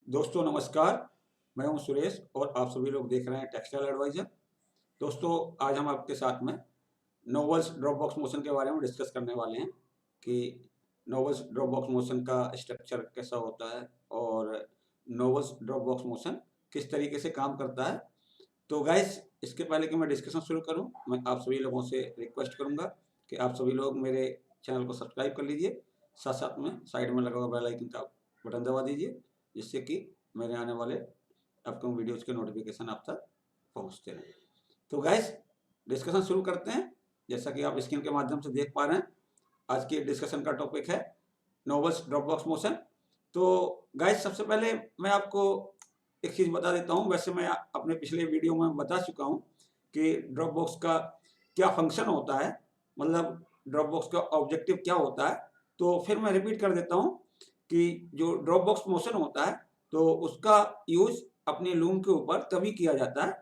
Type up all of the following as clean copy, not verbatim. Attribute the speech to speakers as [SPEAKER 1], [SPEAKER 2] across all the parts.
[SPEAKER 1] दोस्तों नमस्कार। मैं हूं सुरेश और आप सभी लोग देख रहे हैं टेक्सटाइल एडवाइजर। दोस्तों आज हम आपके साथ में नोवेल्स ड्रॉप बॉक्स मोशन के बारे में डिस्कस करने वाले हैं कि नोवेल्स ड्रॉप बॉक्स मोशन का स्ट्रक्चर कैसा होता है और नोवेल्स ड्रॉप बॉक्स मोशन किस तरीके से काम करता है। तो गाइस, इसके पहले कि मैं डिस्कशन शुरू करूं, मैं आप सभी लोगों से रिक्वेस्ट करूंगा कि आप सभी लोग मेरे चैनल को सब्सक्राइब कर लीजिए। साथ साथ में साइड में लगा हुआ बेल आइकन का बटन दबा दीजिए, जिससे कि मेरे आने वाले अपकमिंग वीडियोज़ के नोटिफिकेशन आप तक पहुंचते रहें। तो गाइस, डिस्कशन शुरू करते हैं। जैसा कि आप स्क्रीन के माध्यम से देख पा रहे हैं, आज की डिस्कशन का टॉपिक है नोवेल्स ड्रॉप बॉक्स मोशन। तो गाइस, सबसे पहले मैं आपको एक चीज़ बता देता हूँ। वैसे मैं अपने पिछले वीडियो में बता चुका हूँ कि ड्रॉप बॉक्स का क्या फंक्शन होता है, मतलब ड्रॉप बॉक्स का ऑब्जेक्टिव क्या होता है। तो फिर मैं रिपीट कर देता हूँ कि जो ड्रॉप बॉक्स मोशन होता है तो उसका यूज अपने लूम के ऊपर तभी किया जाता है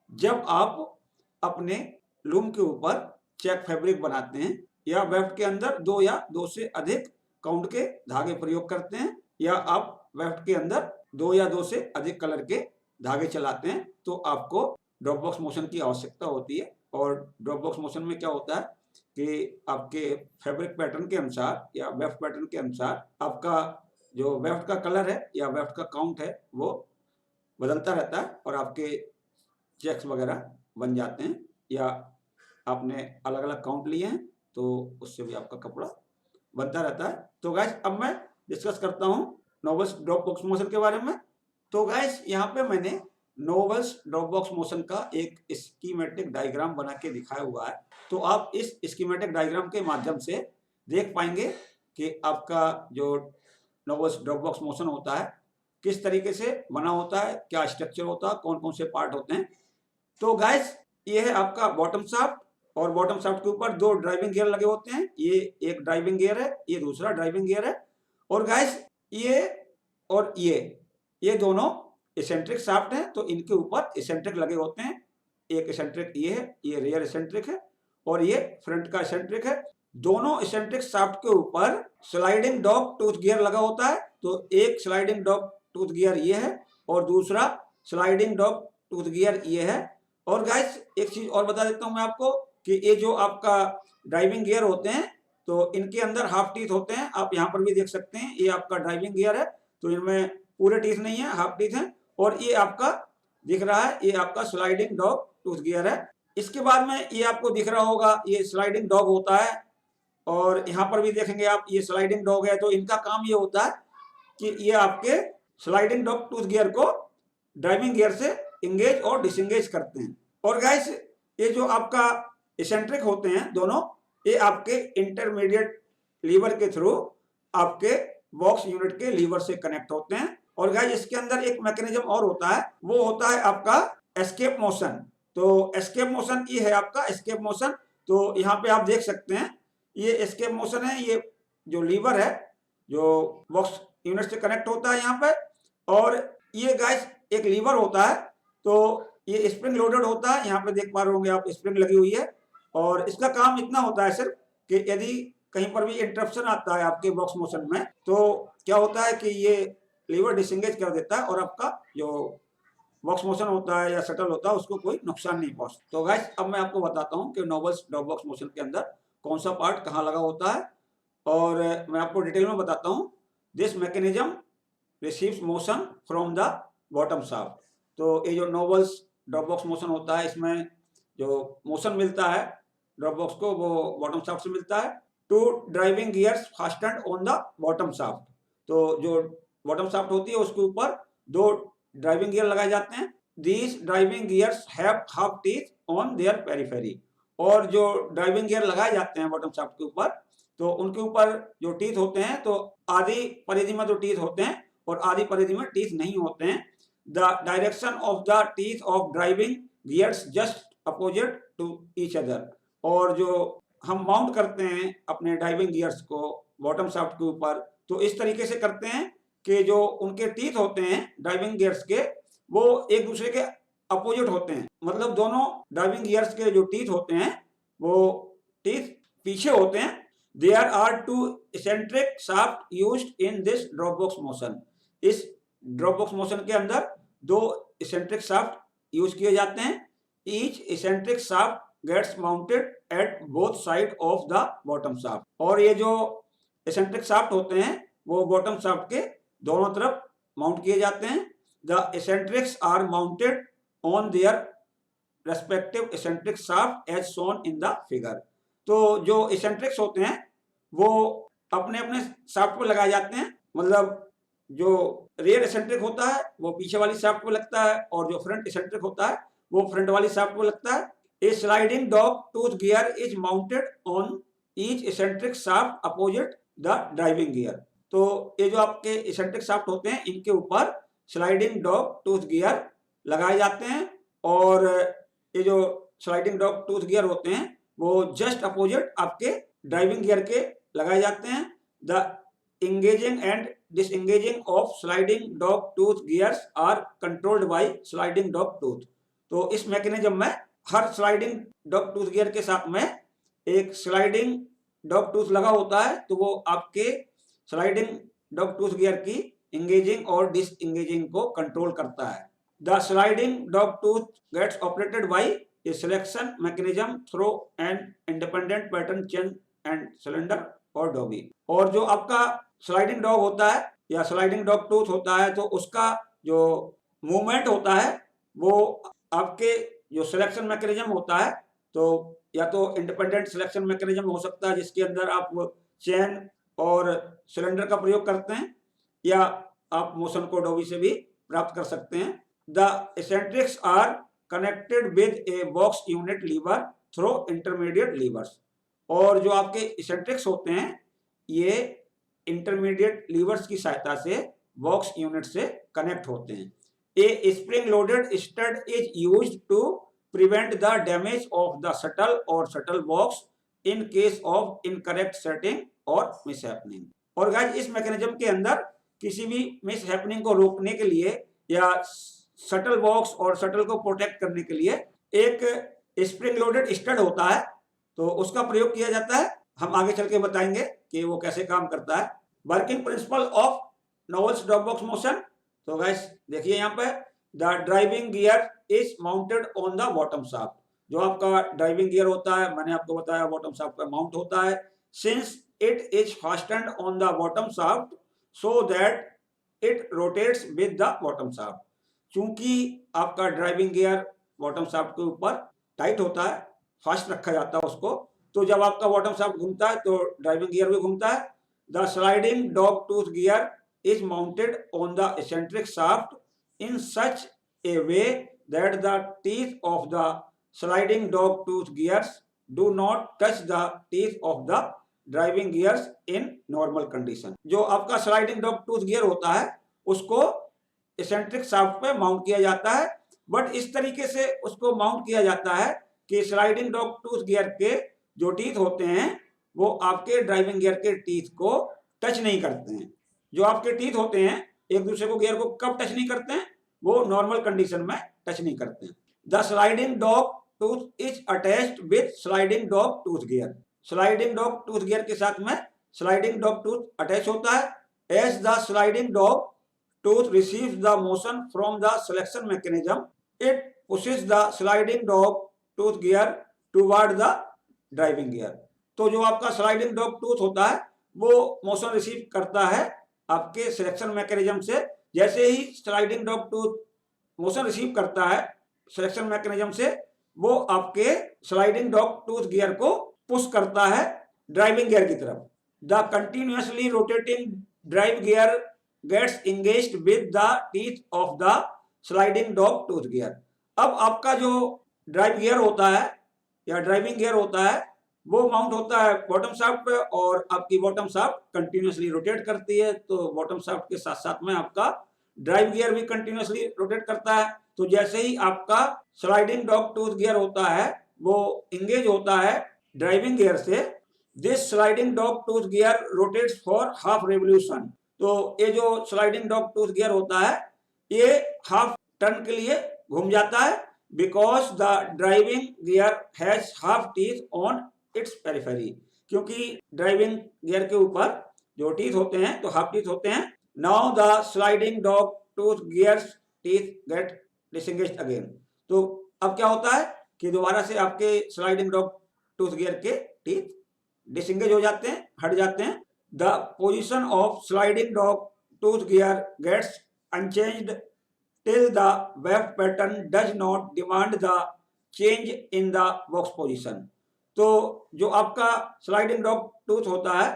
[SPEAKER 1] जब आप अपने लूम के ऊपर चेक फैब्रिक बनाते हैं या वेफ्ट के अंदर दो या दो से अधिक काउंट के धागे प्रयोग करते हैं, या आप वेफ्ट के अंदर दो या दो से अधिक कलर के धागे चलाते हैं, तो आपको ड्रॉप बॉक्स मोशन की आवश्यकता होती है। और ड्रॉप बॉक्स मोशन में क्या होता है कि आपके फैब्रिक पैटर्न के अनुसार या वेफ्ट पैटर्न के अनुसार आपका जो वेफ्ट का कलर है या वेफ्ट का काउंट है वो बदलता रहता है और आपके चेक्स वगैरह बन जाते हैं, या आपने अलग अलग काउंट लिए हैं तो उससे भी आपका कपड़ा बनता रहता है। तो गाइस, अब मैं डिस्कस करता हूँ नोवेल्स ड्रॉप बॉक्स मोशन के बारे में। तो गाइस, यहाँ पे मैंने नोवेल्स ड्रॉप बॉक्स मोशन का एक स्कीमेटिक डायग्राम बना के दिखाया हुआ है। तो आप इस स्कीमेटिक डायग्राम के माध्यम से देख पाएंगे कि आपका जो नोवेल्स ड्रॉप बॉक्स मोशन होता है किस तरीके से बना होता है, क्या स्ट्रक्चर होता है, कौन कौन से पार्ट होते हैं। तो गाइस, ये है आपका बॉटम शाफ्ट, और बॉटम शाफ्ट के ऊपर दो ड्राइविंग गियर लगे होते हैं। ये एक ड्राइविंग गियर है, ये दूसरा ड्राइविंग गियर है। और गाइस, ये और ये दोनों एसेंट्रिक शाफ्ट हैं, तो इनके ऊपर एसेंट्रिक लगे होते हैं। एक एसेंट्रिक ये है, ये रियर एसेंट्रिक है, और ये फ्रंट का एसेंट्रिक है। दोनों एसेंट्रिक शाफ्ट के ऊपर स्लाइडिंग डॉग टूथ गियर लगा होता है। तो एक स्लाइडिंग डॉग टूथ गियर ये है और दूसरा स्लाइडिंग डॉग टूथ गियर ये है। और गाइस, एक चीज और बता देता हूं मैं आपको कि ये जो आपका ड्राइविंग गियर होते हैं तो इनके अंदर हाफ टीथ होते हैं। आप यहाँ पर भी देख सकते हैं, ये आपका ड्राइविंग गियर है तो इनमें पूरे टीथ नहीं है, हाफ टीथ है। और ये आपका दिख रहा है, ये आपका स्लाइडिंग डॉग टूथ गियर है। इसके बाद में ये आपको दिख रहा होगा, ये स्लाइडिंग डॉग होता है। और यहाँ पर भी देखेंगे आप, ये स्लाइडिंग डॉग है। तो इनका काम ये होता है कि ये आपके स्लाइडिंग डॉग टूथ गियर को ड्राइविंग गियर से इंगेज और डिसंगेज करते हैं। और गाइस, ये जो आपका एसेंट्रिक होते हैं दोनों, ये आपके इंटरमीडिएट लीवर के थ्रू आपके बॉक्स यूनिट के लीवर से कनेक्ट होते हैं। और गाइस, इसके अंदर एक मैकेनिज्म और होता है, वो होता है आपका एस्केप मोशन। तो एस्केप मोशन ये है आपका एस्केप मोशन। तो यहाँ पे आप देख सकते हैं, ये एस्केप मोशन है। ये जो लीवर है जो बॉक्स यूनिट से कनेक्ट होता है यहाँ पे, और ये गाइस एक लीवर होता है। तो ये स्प्रिंग लोडेड होता है, यहाँ पे देख पा रहे होंगे आप, स्प्रिंग लगी हुई है। और इसका काम इतना होता है सिर्फ कि यदि कहीं पर भी इंटरप्शन आता है आपके बॉक्स मोशन में, तो क्या होता है कि ये लीवर डिसंगेज कर देता है और आपका जो बॉक्स मोशन होता है या शटल होता है उसको कोई नुकसान नहीं पहुंचता। तो गाइस, अब मैं आपको बताता हूँ कि नोवेल्स ड्रॉप बॉक्स मोशन के अंदर कौन सा पार्ट कहाँ लगा होता है, और मैं आपको डिटेल में बताता हूँ। This mechanism receives motion from the bottom shaft. तो ये जो नोवेल्स ड्रॉप बॉक्स मोशन होता है, इसमें जो मोशन मिलता है ड्रॉप बॉक्स को, वो बॉटम शाफ्ट से मिलता है। Two driving gears fastened on the bottom shaft. तो जो बॉटम शाफ्ट होती है उसके ऊपर दो ड्राइविंग गियर लगाए जाते हैं। These driving gears have half teeth on their periphery. और जो ड्राइविंग गियर लगाए जाते हैं बॉटम शाफ्ट के ऊपर, तो उनके ऊपर जो टीथ होते हैं, तो आधी परिधि में जो टीथ होते हैं और आधी परिधि में टीथ नहीं होते हैं। The direction of the teeth of driving gears just opposite to each other. और जो हम माउंट करते हैं अपने ड्राइविंग गियर्स को बॉटम शाफ्ट के ऊपर, तो इस तरीके से करते हैं कि जो उनके टीथ होते हैं ड्राइविंग गियर्स के, वो एक दूसरे के अपोजिट होते हैं। मतलब दोनों ड्राइविंग गियर्स के जो टीथ होते हैं वो टीथ पीछे होते हैं। There are two eccentric shafts used in this drop box motion. इस ड्रॉप बॉक्स मोशन के अंदर 2 इसेंट्रिक शाफ्ट यूज किए जाते हैं। Each eccentric shaft gets mounted at both side of the bottom shaft. और ये जो इसेंट्रिक शाफ्ट होते हैं वो बॉटम शाफ्ट के दोनों तरफ माउंट किए जाते हैं। The eccentrics are mounted on their respective eccentric shaft as shown in the figure. तो जो इसेंट्रिक्स होते हैं वो अपने अपने शाफ्ट पर लगाए जाते हैं। मतलब जो रियर इसेंट्रिक होता है वो पीछे वाली शाफ्ट पर लगता है और जो फ्रंट इसेंट्रिक होता है वो फ्रंट वाली शाफ्ट पर लगता है। A sliding dog tooth gear is mounted on each eccentric shaft opposite the driving gear. तो ये जो आपके इसेंट्रिक शाफ्ट होते हैं इनके ऊपर स्लाइडिंग डॉग टूथ गियर लगाए जाते हैं और ये जो स्लाइडिंग डॉग टूथ गियर होते हैं वो जस्ट अपोजिट आपके ड्राइविंग गियर के लगाए जाते हैं। The engaging and disengaging of sliding dog tooth gears are controlled by sliding dog tooth। तो इस मैकेनिज्म में हर स्लाइडिंग डॉग टूथ गियर के साथ में एक स्लाइडिंग डॉग टूथ लगा होता है, तो वो आपके स्लाइडिंग डॉग टूथ गियर की इंगेजिंग और डिसएंगेजिंग को कंट्रोल करता है। The sliding dog tooth gets operated by a selection mechanism through an independent pattern change and cylinder और डॉगी। और जो आपका स्लाइडिंग डॉग होता है या स्लाइडिंग डॉग टूथ होता है तो उसका जो मूवमेंट होता है वो आपके जो सिलेक्शन मैकेनिज्म होता है, तो या तो इंडिपेंडेंट सिलेक्शन मैकेनिज्म हो सकता है जिसके अंदर आप चेन और सिलेंडर का प्रयोग करते हैं, या आप मोशन को डॉगी से भी प्राप्त कर सकते हैं। The eccentrics are connected with a box unit lever through intermediate levers. और जो आपके इसेंट्रिक्स होते हैं ये इंटरमीडिएट लीवर्स की सहायता से बॉक्स यूनिट से कनेक्ट होते हैं। A spring loaded stud is used to prevent the damage of the shuttle और shuttle box in case of incorrect setting और मिसहैपनिंग। और गाइस इस मैकेनिज्म के अंदर किसी भी मिसहैपनिंग को रोकने के लिए या शटल बॉक्स और शटल को प्रोटेक्ट करने के लिए एक स्प्रिंग लोडेड स्टड होता है, तो उसका प्रयोग किया जाता है। हम आगे चल के बताएंगे कि वो कैसे काम करता है। Working principle of novels drop box motion. तो गाइस देखिए यहाँ पे the driving gear is mounted on the bottom shaft. जो आपका ड्राइविंग गियर होता है मैंने आपको बताया बॉटम शाफ्ट पे माउंट होता है। Since it is fastened on the bottom shaft so that it rotates with the bottom shaft. चूंकि आपका ड्राइविंग गियर बॉटम शाफ्ट के ऊपर टाइट होता है, फास्ट रखा जाता है उसको, तो जब आपका बॉटम शाफ्ट घूमता है तो ड्राइविंग गियर भी घूमता है। The sliding dog tooth gear is mounted on the eccentric shaft in such A way that the teeth of the sliding dog tooth gears do not touch the teeth of the driving gears in normal condition. जो आपका sliding dog tooth gear होता है उसको eccentric shaft पे mount किया जाता है, but इस तरीके से उसको माउंट किया जाता है कि स्लाइडिंग डॉग टूथ गियर के जो टीथ होते हैं वो आपके ड्राइविंग गियर के टीथ को टच नहीं करते हैं। जो आपके टीथ होते हैं एक दूसरे को गियर को कब टच नहीं करते हैं, वो नॉर्मल कंडीशन में टच नहीं करते हैं। The sliding dog tooth is attached with sliding dog tooth gear. Sliding dog tooth gear के साथ में स्लाइडिंग डॉग टूथ अटैच होता है। As the sliding dog tooth receives the motion from the selection mechanism, it pushes the sliding dog tooth gear toward the driving gear। तो जो आपका sliding dog tooth होता है वो मोशन रिसीव करता है आपके सिलेक्शन मैकेनिज्म से। जैसे ही sliding dog tooth motion receive करता है सिलेक्शन मैकेनिज्म से, वो आपके स्लाइडिंग डॉग टूथ गियर को पुश करता है ड्राइविंग गियर की तरफ। The continuously rotating drive gear gets engaged with the teeth of the sliding dog tooth gear। अब आपका जो ड्राइव गियर होता है या ड्राइविंग गियर होता है वो माउंट होता है बॉटम शाफ्ट पे और आपकी बॉटम शाफ्ट कंटिन्यूअसली रोटेट करती है, तो बॉटम शाफ्ट के साथ साथ में आपका ड्राइव गियर भी कंटिन्यूअसली रोटेट करता है। तो जैसे ही आपका स्लाइडिंग डॉग टूथ गियर होता है वो इंगेज होता है ड्राइविंग गियर से, this sliding dog tooth gear rotates for half revolution. तो ये जो स्लाइडिंग डॉग टूथ गियर होता है ये हाफ टर्न के लिए घूम जाता है, because the driving gear has half teeth on it's periphery. क्योंकि ड्राइविंग गियर के ऊपर जो टीथ होते हैं तो हाफ टीथ होते हैं। Now the sliding dog tooth gears teeth get disengaged again. तो अब क्या होता है कि दोबारा से आपके स्लाइडिंग डॉग टूथ गियर के टीथ डिसंगेज हो जाते हैं, हट जाते हैं। The position of sliding dog tooth gear gets unchanged till the weft pattern does not demand the change in the box position। तो जो आपका स्लाइडिंग डॉग टूथ होता है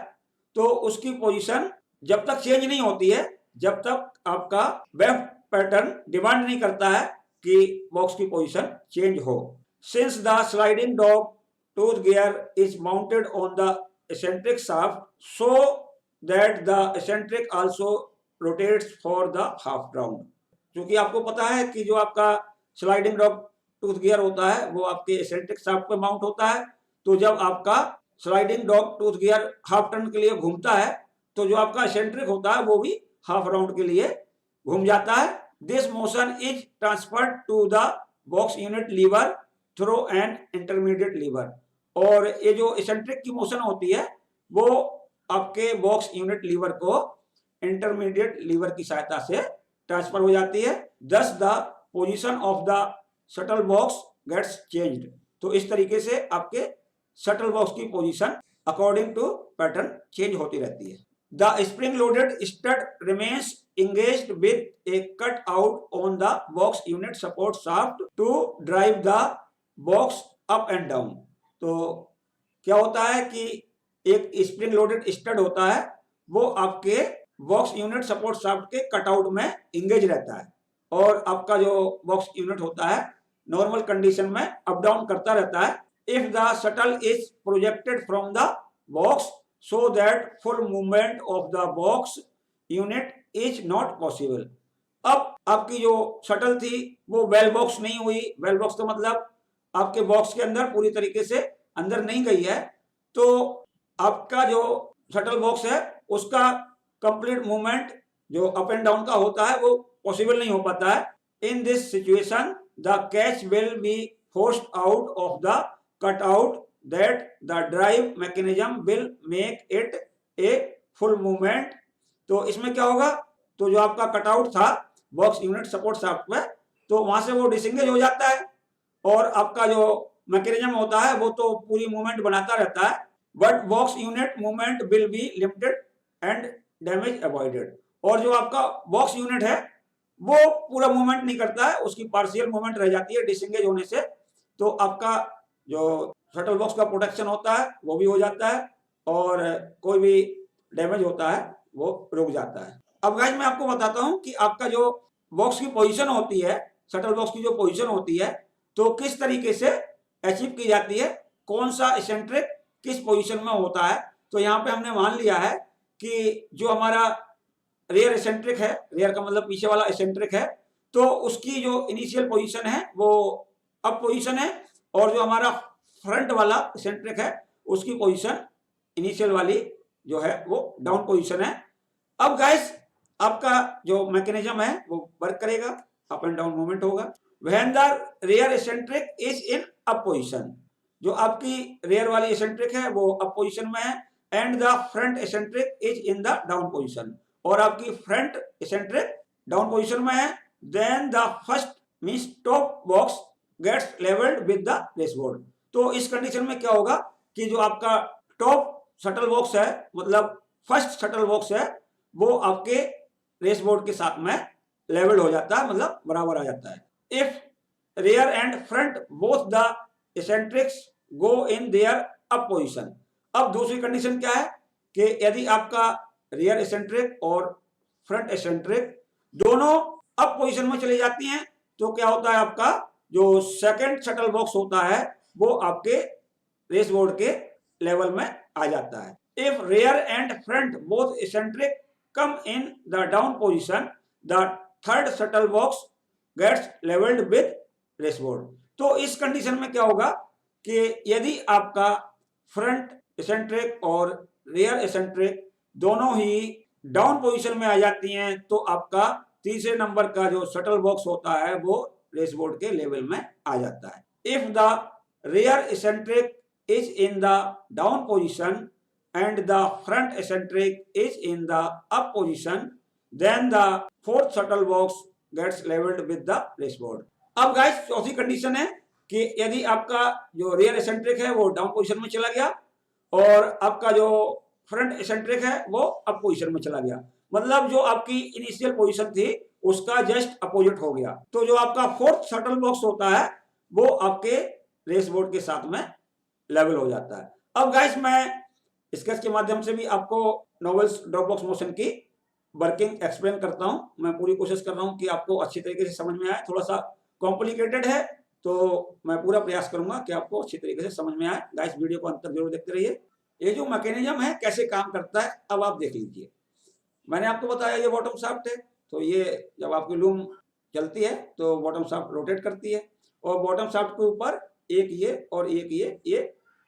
[SPEAKER 1] तो उसकी पोजीशन जब तक चेंज नहीं होती है, जब तक आपका वेफ्ट पैटर्न डिमांड नहीं करता है कि बॉक्स की पोजीशन चेंज हो। Since the sliding dog tooth gear is mounted on the eccentric shaft so that the eccentric also rotates for the half round। क्योंकि आपको पता है कि जो आपका स्लाइडिंग डॉग टूथ गियर होता है वो आपके एसेंट्रिक शाफ्ट पे माउंट होता है। तो जब आपका sliding dog tooth gear half turn के लिए घूमता है तो जो आपका एसेंट्रिक होता है वो भी हाफ राउंड के लिए घूम जाता है। This motion is transferred to the box unit lever through an intermediate lever. और ये जो एसेंट्रिक की मोशन होती है वो आपके बॉक्स यूनिट लीवर को इंटरमीडिएट लीवर की सहायता से ट्रांसफर हो जाती है। Thus the position of the shuttle box gets changed. तो इस तरीके से आपके शटल बॉक्स की position according to pattern change होती रहती है। The spring loaded stud remains engaged with a cut out on the box unit support shaft to drive the box up and down। तो क्या होता है कि एक स्प्रिंग लोडेड स्टड होता है वो आपके बॉक्स यूनिट सपोर्ट शाफ्ट के कटआउट में इंगेज रहता है और आपका जो बॉक्स यूनिट होता है नॉर्मल कंडीशन में अप डाउन करता रहता है। If the shuttle is projected from the box so that full movement of the box unit is not possible. अब आपकी जो शटल थी वो वेल बॉक्स नहीं हुई। वेल बॉक्स का मतलब आपके बॉक्स के अंदर पूरी तरीके से अंदर नहीं गई है, तो आपका जो शटल बॉक्स है उसका कंप्लीट मूवमेंट जो अप एंड डाउन का होता है वो पॉसिबल नहीं हो पाता है। In this situation the catch will be forced out of the cut out that the drive mechanism will make it a full movement. तो इसमें क्या होगा, तो जो आपका कटआउट था बॉक्स यूनिट सपोर्ट शाफ्ट में तो वहां से वो डिसंगेज हो जाता है और आपका जो मैकेनिज्म होता है वो तो पूरी मूवमेंट बनाता रहता है, but box unit movement will be limited and damage avoided. और जो आपका बॉक्स यूनिट है वो पूरा मूवमेंट नहीं करता है, उसकी पार्शियल मूवमेंट रह जाती है डिसंगेज होने से। तो आपका जो शटल बॉक्स का प्रोटेक्शन होता है वो भी हो जाता है और कोई भी डैमेज होता है वो रुक जाता है। अब गाइस मैं आपको बताता हूं कि आपका जो बॉक्स की पोजीशन होती है, शटल बॉक्स की जो पोजीशन होती है तो किस तरीके से अचीव की जाती है, कौन सा एसेंट्रिक किस पोजीशन में होता है। तो यहाँ पे हमने मान लिया है कि जो हमारा रेयर एसेंट्रिक है, रेयर का मतलब पीछे वाला एसेंट्रिक है, तो उसकी जो इनिशियल पोजीशन है वो अप पोजीशन है और जो हमारा फ्रंट वाला एसेंट्रिक है उसकी पोजीशन इनिशियल वाली जो है वो डाउन पोजीशन है। अब गाइस आपका जो मैकेनिज्म है वो वर्क करेगा, अप एंड डाउन मूवमेंट होगा। When the rear eccentric is in up position, जो आपकी रेयर वाली एसेंट्रिक है वो अप पोजीशन में है and the front eccentric is in the down position, और आपकी फ्रंट एसेंट्रिक डाउन पोजीशन में है, then the first means top box gets levelled with the raceboard. तो इस कंडीशन में क्या होगा कि जो आपका टॉप शटल बॉक्स है मतलब फर्स्ट शटल बॉक्स है वो आपके रेसबोर्ड के साथ में लेवल हो जाता है, मतलब बराबर आ जाता है। If rear and front both the eccentrics go in their up position. अब दूसरी कंडीशन क्या है कि यदि आपका रेयर एसेंट्रिक और फ्रंट एसेंट्रिक दोनों अप पोजीशन में चली जाती हैं तो क्या होता है, आपका जो सेकंड शटल बॉक्स होता है वो आपके रेसबोर्ड के लेवल में आ जाता है। If rear and front both eccentric come in the down position the third shuttle box gets levelled with raceboard. तो इस कंडीशन में क्या होगा कि यदि आपका फ्रंट एसेंट्रिक और रेयर एसेंट्रिक दोनों ही डाउन पोजीशन में आ जाती हैं तो आपका तीसरे नंबर का जो शटल बॉक्स होता है वो रेसबोर्ड के लेवल में आ जाता है। If the rear eccentric is in the down position and the front eccentric is in the up position, then the fourth shuttle box gets levelled with the raceboard. अब guys चौथी कंडीशन है कि यदि आपका जो रियर एसेंट्रिक है वो down position में चला गया और आपका जो फ्रंट एसेंट्रिक है वो अप पोजीशन में चला गया, मतलब जो आपकी इनिशियल पोजीशन थी उसका जस्ट अपोजिट हो गया, तो जो आपका फोर्थ शटल बॉक्स होता है वो आपके रेस बोर्ड के साथ में लेवल हो जाता है। अब गाइस मैं स्केच के माध्यम से भी आपको नोवेल्स ड्रॉप बॉक्स मोशन की वर्किंग एक्सप्लेन करता हूं। मैं पूरी कोशिश कर रहा हूं कि आपको अच्छी तरीके से समझ में आए। थोड़ा सा कॉम्प्लिकेटेड है तो मैं पूरा प्रयास करूंगा कि आपको अच्छी तरीके से समझ में आए। गाइस वीडियो को अंत तक जरूर देखते रहिए। ये जो मैकेनिज्म है कैसे काम करता है अब आप देख लीजिए। मैंने आपको बताया ये बॉटम शाफ्ट है, तो ये जब आपकी लूम चलती है तो बॉटम शाफ्ट रोटेट करती है और बॉटम शाफ्ट के ऊपर एक ये और एक ये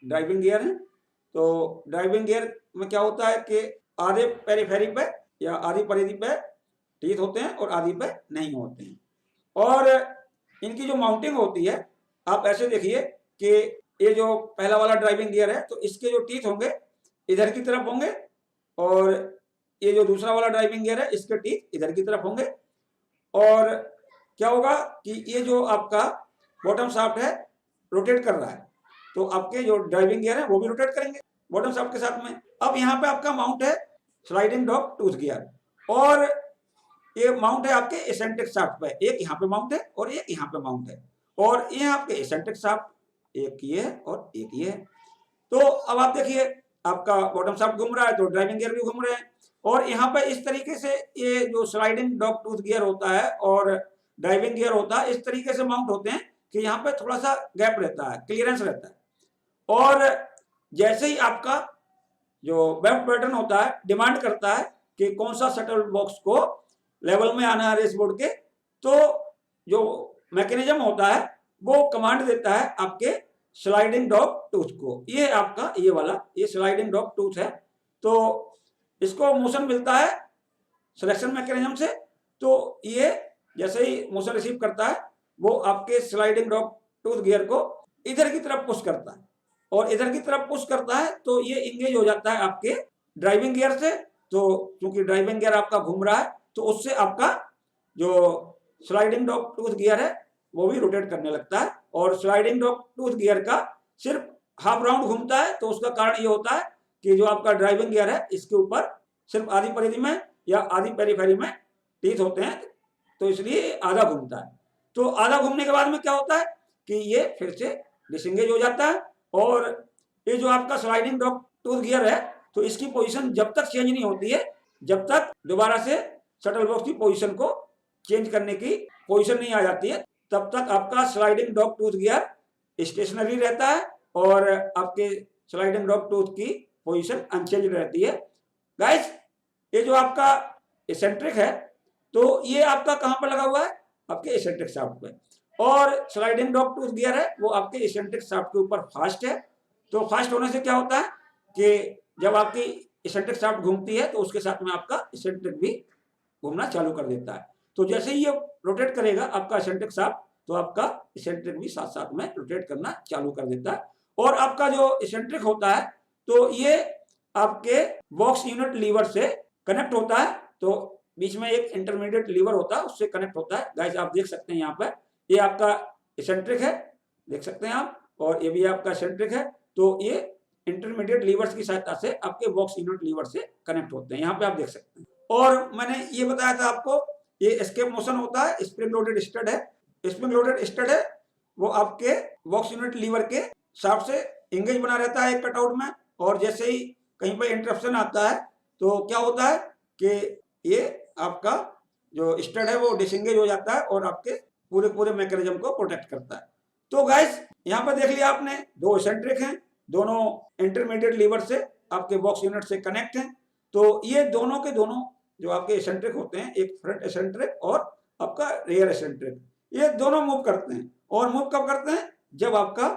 [SPEAKER 1] ड्राइविंग गियर है। तो ड्राइविंग गियर में क्या होता है कि आधे पेरिफेरी पे या आधी परिधि पे टीथ होते हैं और आधी पे नहीं होते हैं। और इनकी जो माउंटिंग होती है आप ऐसे देखिए कि ये जो पहला वाला ड्राइविंग गियर है तो इसके जो टीथ होंगे इधर की तरफ होंगे और ये जो दूसरा वाला ड्राइविंग गियर है इसके टीथ इधर की तरफ होंगे। और क्या होगा कि ये जो आपका बॉटम शाफ्ट है रोटेट कर रहा है तो आपके जो ड्राइविंग गियर है वो भी रोटेट करेंगे बॉटम शाफ्ट के साथ में। अब यहाँ पे आपका माउंट है स्लाइडिंग डॉग टूथ गियर और ये माउंट है आपके एसेंट्रिक शाफ्ट पे, एक यहाँ पे माउंट है और एक यहाँ पे माउंट है और ये आपके एसेंट्रिक शाफ्ट एक ये है और एक ये है। तो अब आप देखिए आपका बॉटम शाफ्ट घूम रहा है तो ड्राइविंग गियर भी घूम रहे हैं और यहाँ पे इस तरीके से ये जो स्लाइडिंग डॉग टूथ गियर होता है और ड्राइविंग गियर होता है इस तरीके से माउंट होते हैं कि यहाँ पे थोड़ा सा गैप रहता है, क्लियरेंस रहता है। और जैसे ही आपका जो वेब पैटर्न होता है डिमांड करता है कि कौन सा शटल बॉक्स को लेवल में आना है रेस बोर्ड के, तो जो मैकेनिज्म होता है वो कमांड देता है आपके स्लाइडिंग डॉग टूथ को। ये आपका ये वाला ये स्लाइडिंग डॉग टूथ है तो इसको मोशन मिलता है सिलेक्शन मैकेनिज्म से। तो ये जैसे ही मोशन रिसीव करता है वो आपके स्लाइडिंग डॉग टूथ गियर को इधर की तरफ पुश करता है और इधर की तरफ पुश करता है तो ये इंगेज हो जाता है आपके ड्राइविंग गियर से। तो क्योंकि ड्राइविंग गियर आपका घूम रहा है तो उससे आपका जो स्लाइडिंग डॉग टूथ गियर है वो भी रोटेट करने लगता है और स्लाइडिंग डॉग टूथ गियर का सिर्फ हाफ राउंड घूमता है। तो उसका कारण ये होता है कि जो आपका ड्राइविंग गियर है इसके ऊपर सिर्फ आधी परिधि में या आधी पेरिफेरी में टीथ होते हैं तो इसलिए आधा घूमता है। तो आधा घूमने के बाद में क्या होता है कि ये फिर से डिसएंगेज हो जाता है और ये जो आपका स्लाइडिंग डॉग टूथ गियर है तो इसकी पोजीशन जब तक चेंज नहीं होती है जब तक दोबारा से शटल बॉक्स की पोजीशन को चेंज करने की पोजीशन नहीं आ जाती है तब तक आपका sliding dog tooth gear stationary रहता है और आपके स्लाइडिंग डॉग टूथ की पोजीशन अनचेंज रहती है। गाइस ये जो आपका एसेंट्रिक है तो ये आपका कहां पर लगा हुआ है आपके एसेंट्रिक शाफ्ट पे और स्लाइडिंग डॉग टूथ गियर है वो आपके एसेंट्रिक शाफ्ट के ऊपर फास्ट है। तो फास्ट होने से क्या होता है कि जब आपकी एसेंट्रिक शाफ्ट घूमती है तो उसके साथ में आपका एसेंट्रिक भी घूमना चालू कर देता है। तो जैसे ही ये रोटेट करेगा आपका एसेंट्रिक शाफ्ट तो आपका एसेंट्रिक भी साथ साथ में रोटेट करना चालू कर देता है और आपका जो एसेंट्रिक होता है तो ये आपके बॉक्स यूनिट लीवर से कनेक्ट होता है। तो बीच में एक इंटरमीडिएट लीवर होता है उससे कनेक्ट होता है। गाइस आप देख सकते हैं यहाँ पर ये आपका एसेंट्रिक है देख सकते हैं आप और ये भी आपका एसेंट्रिक है तो ये इंटरमीडिएट लीवर्स की सहायता से आपके बॉक्स यूनिट लीवर से कनेक्ट होते हैं, यहाँ पे आप देख सकते हैं। और मैंने ये बताया था आपको ये एस्केप मोशन होता है, स्प्रिंग लोडेड स्टड है। स्प्रिंग लोडेड स्टड है वो आपके बॉक्स यूनिट लीवर के शाफ्ट से इंगेज बना रहता है एक कटआउट में और जैसे ही कहीं पर इंटरप्शन आता है तो क्या होता है कि ये आपका जो स्टड है वो डिसएंगेज हो जाता है और आपके पूरे मैकेनिज्म को प्रोटेक्ट करता है। तो गाइस यहाँ पर देख लिया आपने दो एसेंट्रिक हैं, दोनों इंटरमीडिएट लीवर से आपके बॉक्स यूनिट से कनेक्ट हैं। तो ये दोनों के दोनों जो आपके एसेंट्रिक होते हैं एक फ्रंट एसेंट्रिक और आपका रियर एसेंट्रिक ये दोनों मूव करते हैं और मूव कब करते हैं जब आपका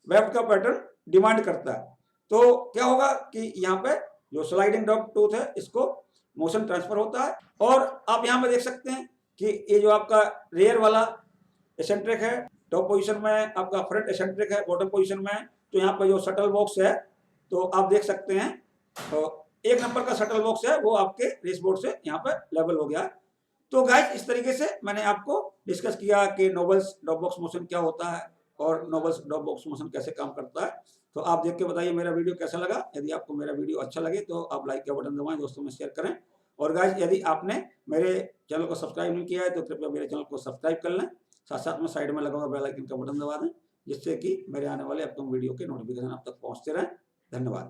[SPEAKER 1] वेब का पैटर्न डिमांड करता है। तो क्या होगा कि यहाँ पे जो स्लाइडिंग डॉग टूथ है इसको मोशन ट्रांसफर होता है और आप यहाँ पे देख सकते हैं कि ये जो आपका रियर वाला एसेंट्रिक है टॉप पोजीशन में, आपका फ्रंट एसेंट्रिक है बॉटम पोजीशन में। तो यहाँ पे जो शटल बॉक्स है तो आप देख सकते हैं तो 1 नंबर का शटल बॉक्स है वो आपके रेस बोर्ड से यहाँ पर लेवल हो गया। तो गाइस इस तरीके से मैंने आपको डिस्कस किया कि नोबल्स ड्रॉप बॉक्स मोशन क्या होता है और नोबल्स ड्रॉप बॉक्स मोशन कैसे काम करता है। तो आप देख के बताइए मेरा वीडियो कैसा लगा। यदि आपको मेरा वीडियो अच्छा लगे तो आप लाइक का बटन दबाएं, दोस्तों में शेयर करें। और गाइस यदि आपने मेरे चैनल को सब्सक्राइब नहीं किया है तो कृपया मेरे चैनल को सब्सक्राइब कर लें, साथ साथ में साइड में लगा हुआ बेल आइकन का बटन दबा दें, जिससे कि मेरे आने वाले अपकमिंग वीडियो के नोटिफिकेशन आप तक पहुंचते रहें। धन्यवाद।